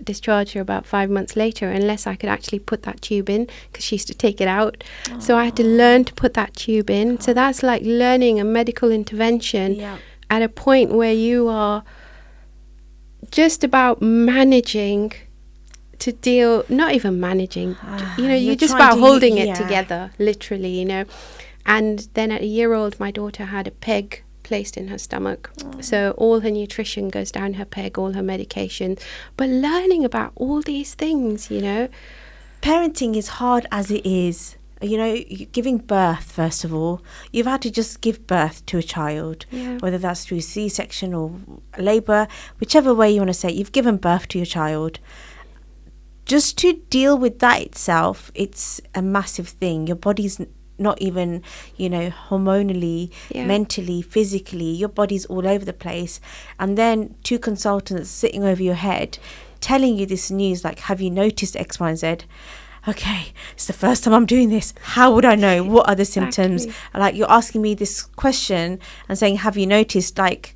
discharged her about 5 months later unless I could actually put that tube in, because she used to take it out. So I had to learn to put that tube in. So that's like learning a medical intervention at a point where you are just about managing to deal, not even managing, you're just about holding it together, literally, And then at a year old, my daughter had a peg placed in her stomach. So all her nutrition goes down her peg, all her medication. But learning about all these things, Parenting is hard as it is. Giving birth, first of all, you've had to just give birth to a child, whether that's through C-section or labour, whichever way you want to say it, you've given birth to your child. Just to deal with that itself, it's a massive thing. Your body's not even, hormonally, mentally, physically, your body's all over the place. And then 2 consultants sitting over your head telling you this news, like, have you noticed X, Y, and Z? Okay, it's the first time I'm doing this. How would I know? What are the symptoms? Like, you're asking me this question and saying, have you noticed? Like,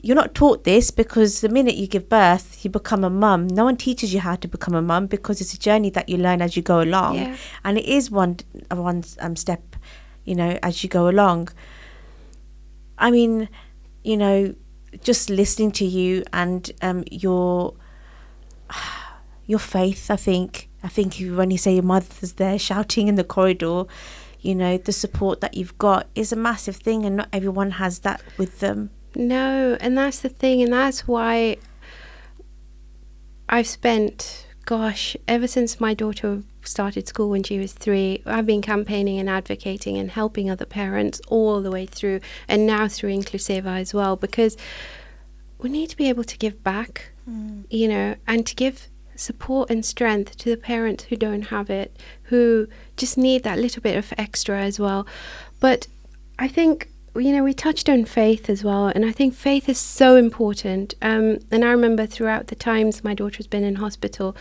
you're not taught this, because the minute you give birth, you become a mum. No one teaches you how to become a mum, because it's a journey that you learn as you go along. And it is one step, as you go along. I mean, just listening to you and your faith, I think when you say your mother's there shouting in the corridor, the support that you've got is a massive thing, and not everyone has that with them. No, and that's the thing, and that's why I've spent, ever since my daughter started school when she was 3, I've been campaigning and advocating and helping other parents all the way through, and now through Incluseva as well, because we need to be able to give back, and to give support and strength to the parents who don't have it, who just need that little bit of extra as well. But I think, we touched on faith as well, and I think faith is so important. And I remember throughout the times my daughter's been in hospital,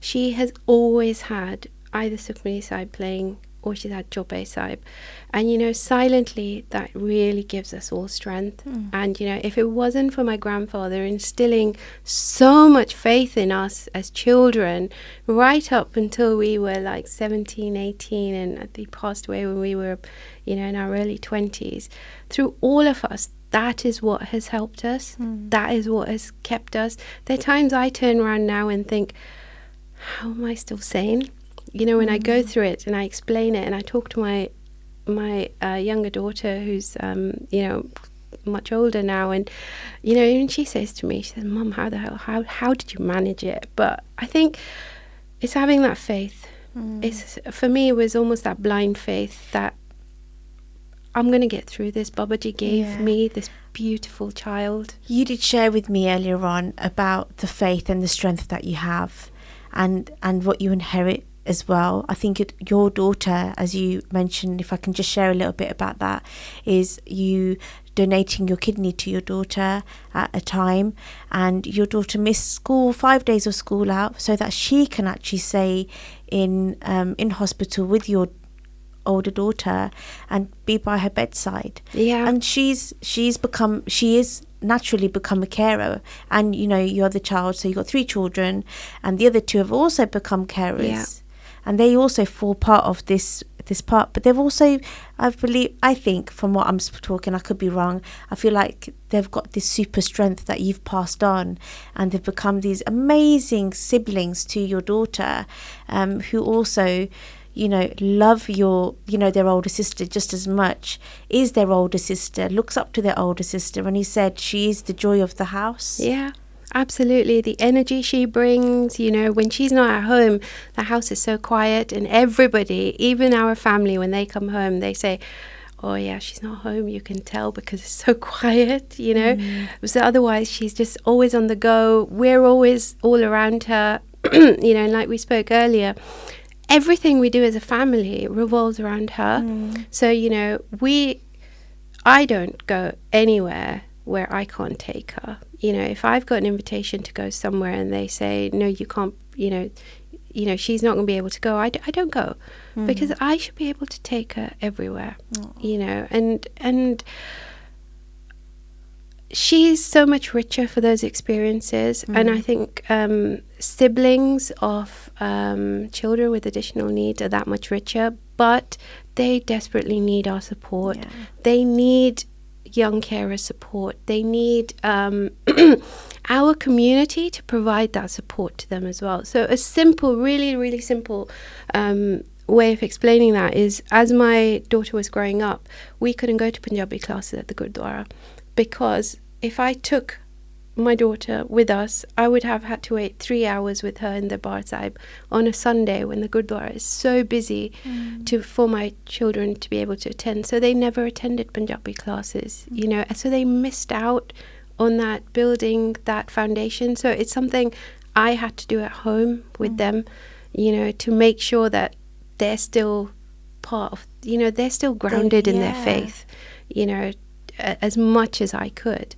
she has always had either Sukhmani Sahib playing or she's had Chope Sahib. And, silently, that really gives us all strength. And, if it wasn't for my grandfather instilling so much faith in us as children, right up until we were like 17, 18, and he passed away when we were, in our early 20s. Through all of us, that is what has helped us. That is what has kept us. There are times I turn around now and think, how am I still sane? When I go through it and I explain it and I talk to my younger daughter who's, much older now, and, even she says to me, she says, Mum, how did you manage it? But I think it's having that faith. It's, for me, it was almost that blind faith that I'm going to get through this. Babaji gave me this beautiful child. You did share with me earlier on about the faith and the strength that you have and what you inherit as well. I think your daughter, as you mentioned, if I can just share a little bit about that, is you donating your kidney to your daughter at a time, and your daughter missed school, 5 days of school out, so that she can actually stay in hospital with your older daughter and be by her bedside. And she is naturally become a carer, and you're the child, so you've got 3 children, and the other 2 have also become carers, and they also fall part of this part, but they've also, I think from what I'm talking, I could be wrong, I feel like they've got this super strength that you've passed on, and they've become these amazing siblings to your daughter, who also love their older sister just as much, is their older sister, looks up to their older sister, and he said she is the joy of the house. Absolutely. The energy she brings, when she's not at home, the house is so quiet, and everybody, even our family, when they come home, they say, oh yeah, she's not home, you can tell, because it's so quiet, So otherwise she's just always on the go. We're always all around her, and like we spoke earlier, everything we do as a family revolves around her. So, I don't go anywhere where I can't take her. If I've got an invitation to go somewhere and they say, no, you can't, she's not going to be able to go, I don't go, because I should be able to take her everywhere, and she's so much richer for those experiences. And I think siblings of children with additional needs are that much richer, but they desperately need our support. They need young carer support. They need our community to provide that support to them as well. So a simple, really, really simple way of explaining that is, as my daughter was growing up, we couldn't go to Punjabi classes at the Gurdwara, because if I took my daughter with us, I would have had to wait 3 hours with her in the Bar Sahib on a Sunday when the Gurdwara is so busy for my children to be able to attend. So they never attended Punjabi classes, so they missed out on that, building that foundation. So it's something I had to do at home with them, to make sure that they're still part of, they're still grounded in their faith, as much as I could.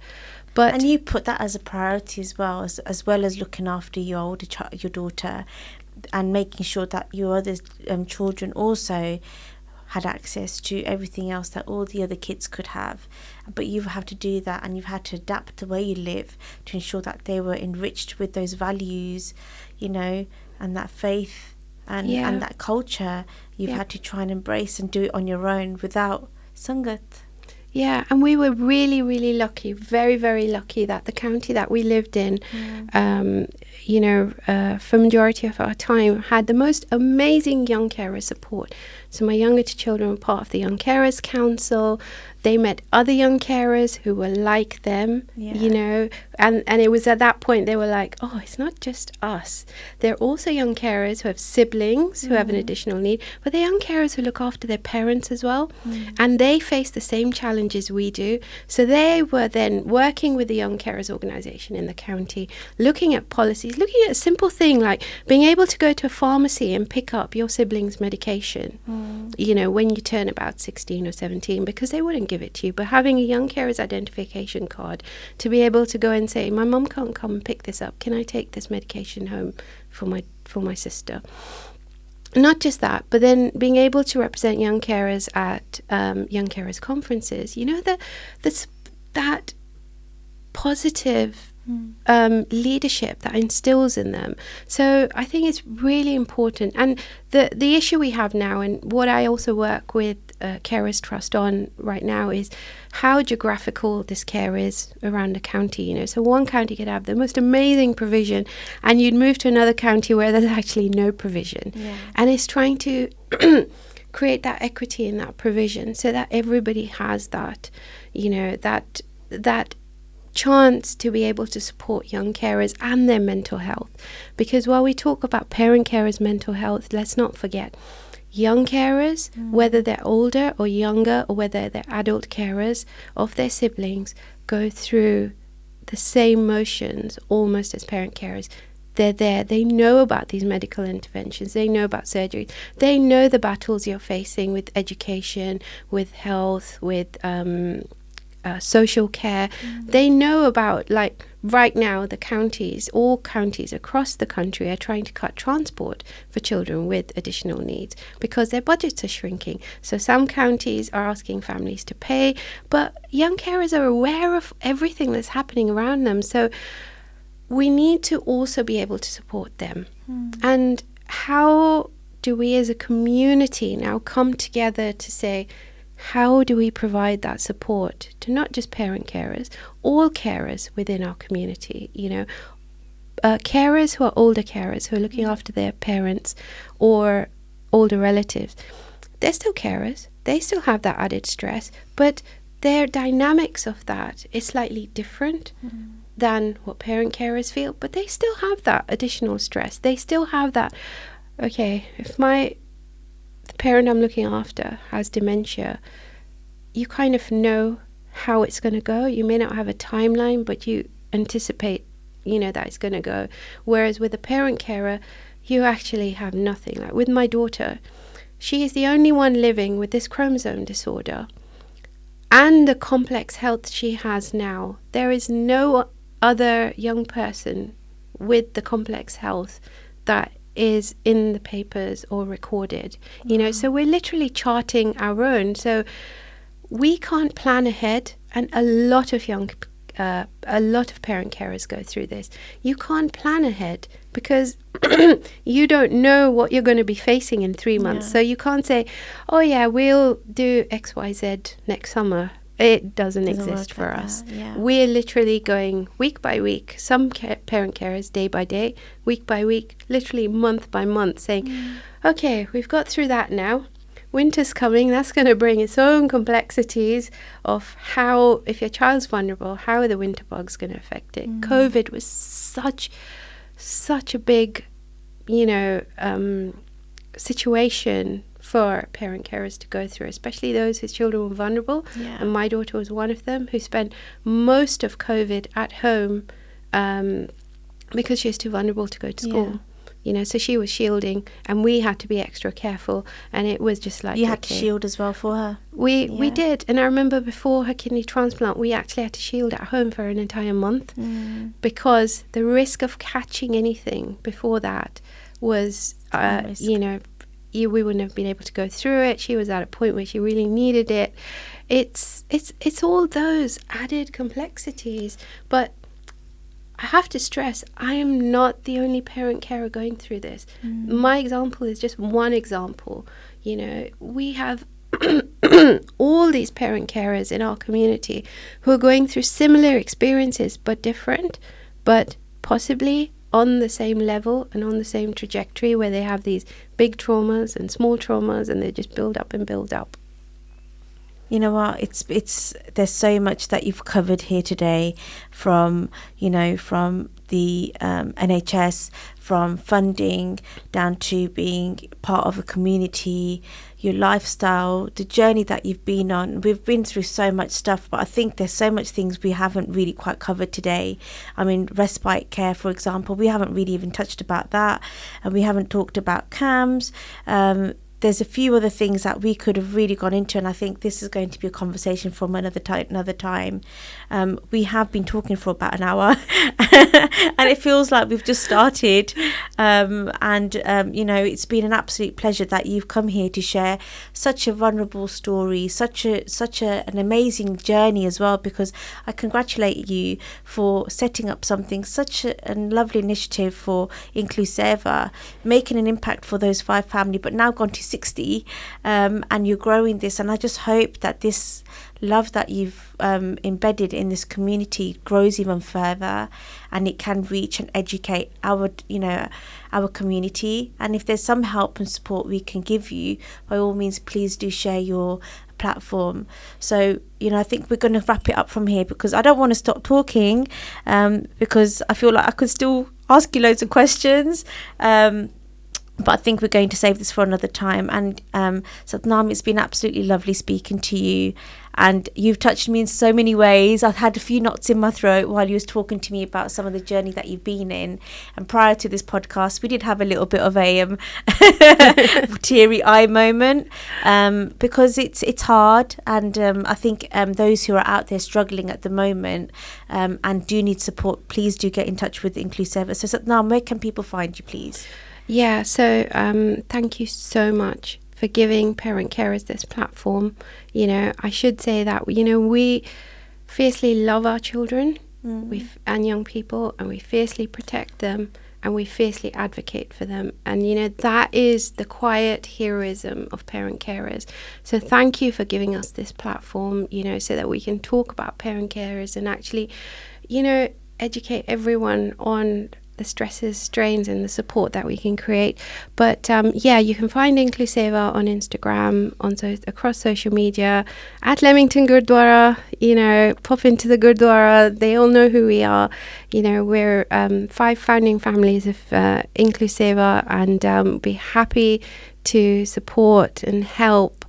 And you put that as a priority as well as looking after your your daughter, and making sure that your other children also had access to everything else that all the other kids could have. But you have to do that, and you've had to adapt the way you live to ensure that they were enriched with those values, and that faith and that culture. You've had to try and embrace and do it on your own without Sangat. Yeah, and we were really, really lucky, very, very lucky that the county that we lived in, for majority of our time, had the most amazing young carer support. So my younger two children were part of the Young Carers Council. They met other young carers who were like them, and it was at that point they were like, oh, it's not just us. There are also young carers who have siblings who have an additional need, but they're young carers who look after their parents as well, and they face the same challenges we do. So they were then working with the Young Carers Organisation in the county, looking at policies, looking at a simple thing like being able to go to a pharmacy and pick up your sibling's medication, when you turn about 16 or 17, because they wouldn't give it to you. But having a young carer's identification card to be able to go and say, my mum can't come and pick this up, can I take this medication home for my sister? Not just that, but then being able to represent young carers at young carers conferences, that positive leadership that instills in them. So I think it's really important. And the issue we have now, and what I also work with Carers Trust on right now is how geographical this care is around the county. You know, so one county could have the most amazing provision, and you'd move to another county where there's actually no provision. Yeah. And it's trying to create that equity in that provision so that everybody has that, you know, that chance to be able to support young carers and their mental health. Because while we talk about parent carers' mental health, let's not forget young carers, whether they're older or younger, or whether they're adult carers of their siblings, go through the same motions almost as parent carers. They're there, they know about these medical interventions, they know about surgery, they know the battles you're facing with education, with health, with social care. They know about, like, right now the counties, all counties across the country are trying to cut transport for children with additional needs because their budgets are shrinking. So some counties are asking families to pay, but young carers are aware of everything that's happening around them. So we need to also be able to support them. And how do we as a community now come together to say, how do we provide that support to not just parent carers, all carers within our community? You know, carers who are older carers, who are looking after their parents or older relatives, they're still carers. They still have that added stress, but their dynamics of that is slightly different than what parent carers feel, but they still have that additional stress. They still have that, okay, if the parent I'm looking after has dementia, you kind of know how it's going to go. You may not have a timeline, but you anticipate, you know, that it's going to go. Whereas with a parent carer, you actually have nothing. Like with my daughter, she is the only one living with this chromosome disorder and the complex health she has now. There is no other young person with the complex health that is in the papers or recorded, you know, so we're literally charting our own. So we can't plan ahead, and a lot of parent carers go through this. You can't plan ahead because you don't know what you're going to be facing in 3 months. So you can't say, oh yeah, we'll do XYZ next summer. It doesn't exist for us. We're literally going week by week, some parent carers day by day, week by week, literally month by month, saying, okay, we've got through that now. Winter's coming. That's going to bring its own complexities of how, if your child's vulnerable, how are the winter bugs going to affect it? COVID was such a big, you know, situation for parent carers to go through, especially those whose children were vulnerable. And my daughter was one of them, who spent most of COVID at home because she was too vulnerable to go to school. You know, so she was shielding, and we had to be extra careful. And it was just like, you had to shield as well for her. We did. And I remember before her kidney transplant, we actually had to shield at home for an entire month because the risk of catching anything before that was, you know, we wouldn't have been able to go through it. She was at a point where she really needed it. It's all those added complexities. But I have to stress, I am not the only parent carer going through this. My example is just one example. You know, we have all these parent carers in our community who are going through similar experiences but different, but possibly on the same level and on the same trajectory, where they have these big traumas and small traumas, and they just build up and build up. You know what, it's there's so much that you've covered here today, from, you know, from the NHS, from funding down to being part of a community, your lifestyle, the journey that you've been on. We've been through so much stuff, but I think there's so much things we haven't really quite covered today. I mean, respite care, for example, we haven't really even touched about that, and we haven't talked about CAMS. There's a few other things that we could have really gone into, and I think this is going to be a conversation from another time. We have been talking for about an hour, and it feels like we've just started. You know, it's been an absolute pleasure that you've come here to share such a vulnerable story, such an amazing journey as well. Because I congratulate you for setting up something, such a lovely initiative for Incluseva, making an impact for those 5 families, but now gone to 60, and you're growing this. And I just hope that this love that you've embedded in this community grows even further, and it can reach and educate our community. And if there's some help and support we can give you, by all means, please do share your platform. So, I think we're going to wrap it up from here, because I don't want to stop talking, because I feel like I could still ask you loads of questions. But I think we're going to save this for another time. And Satnam, it's been absolutely lovely speaking to you. And you've touched me in so many ways. I've had a few knots in my throat while you was talking to me about some of the journey that you've been in. And prior to this podcast, we did have a little bit of a teary eye moment, because it's hard. And I think those who are out there struggling at the moment and do need support, please do get in touch with Incluseva. So Satnam, where can people find you, please? Yeah, so thank you so much for giving parent carers this platform. I should say that, we fiercely love our children and young people, and we fiercely protect them, and we fiercely advocate for them. And, that is the quiet heroism of parent carers. So thank you for giving us this platform, so that we can talk about parent carers and actually, educate everyone on the stresses, strains, and the support that we can create. But you can find Incluseva on Instagram, across social media, at Leamington Gurdwara. Pop into the Gurdwara. They all know who we are. We're 5 founding families of Incluseva, and be happy to support and help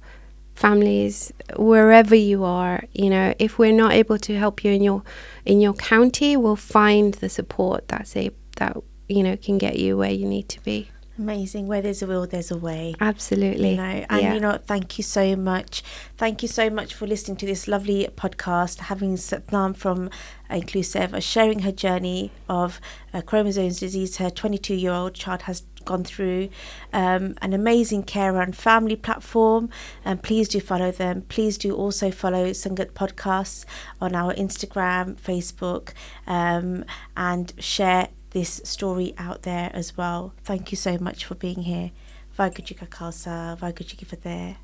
families wherever you are. If we're not able to help you in your county, we'll find the support that can get you where you need to be. Amazing. Where there's a will, there's a way. Absolutely. Thank you so much. Thank you so much for listening to this lovely podcast, having Satnam from Incluseva sharing her journey of Cromosomes disease. Her 22-year-old child has gone through an amazing carer and family platform, and please do follow them. Please do also follow Sangat Podcast on our Instagram, Facebook, and share this story out there as well. Thank you so much for being here. Vaheguru Ji Ka Khalsa, Vaheguru Ji Ki Fateh.